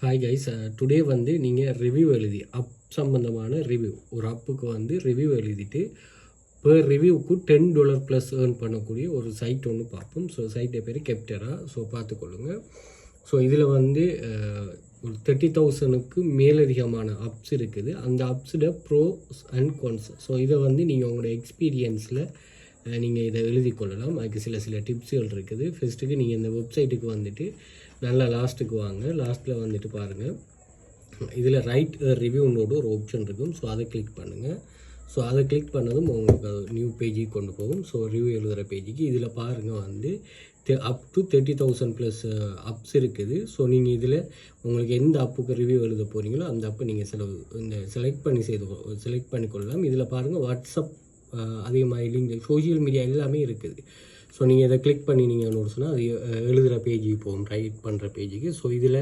Hi guys, today வந்து நீங்கள் review எழுதி அப் சம்மந்தமான ரிவ்யூ ஒரு அப்புக்கு வந்து ரிவ்யூ எழுதிட்டு பெர் ரிவ்யூவுக்கு $10 ப்ளஸ் ஏர்ன் பண்ணக்கூடிய ஒரு சைட் ஒன்று பார்ப்போம். ஸோ சைட்டை பேர் கெப்டரா. ஸோ பார்த்துக்கொள்ளுங்க. ஸோ இதில் வந்து ஒரு 30,000க்கு மேலதிகமான அப்ஸ் இருக்குது. அந்த அப்ஸோட ப்ரோஸ் அண்ட் கான்ஸ். ஸோ இதை வந்து நீங்கள் உங்களோட எக்ஸ்பீரியன்ஸில் நீங்கள் இதை எழுதி கொள்ளலாம். அதுக்கு சில டிப்ஸுகள் இருக்குது. ஃபஸ்ட்டுக்கு நீங்கள் இந்த வெப்சைட்டுக்கு வந்துட்டு நல்லா லாஸ்ட்டுக்கு வாங்க. லாஸ்ட்டில் வந்துட்டு பாருங்கள், இதில் ரைட் ரிவ்யூனோட ஒரு ஆப்ஷன் இருக்கும். ஸோ அதை கிளிக் பண்ணுங்கள். ஸோ அதை கிளிக் பண்ணதும் உங்களுக்கு நியூ பேஜுக்கு கொண்டு போகும். ஸோ ரிவ்யூ எழுதுகிற பேஜுக்கு இதில் பாருங்கள் வந்து அப் டு 30,000 ப்ளஸ் அப்ஸ் இருக்குது. ஸோ நீங்கள் இதில் உங்களுக்கு எந்த அப்புக்கு ரிவ்யூ எழுத போகிறீங்களோ அந்த அப்பை நீங்கள் செலக்ட் பண்ணிக்கொள்ளலாம். இதில் பாருங்கள் வாட்ஸ்அப், அதே மாதிரி லிங்க், சோஷியல் மீடியா எல்லாமே இருக்குது. ஸோ நீங்கள் இதை கிளிக் பண்ணி நீங்கள் சொன்னால் அது எழுதுகிற பேஜுக்கு போகும், ரைட் பண்ணுற பேஜுக்கு. ஸோ இதில்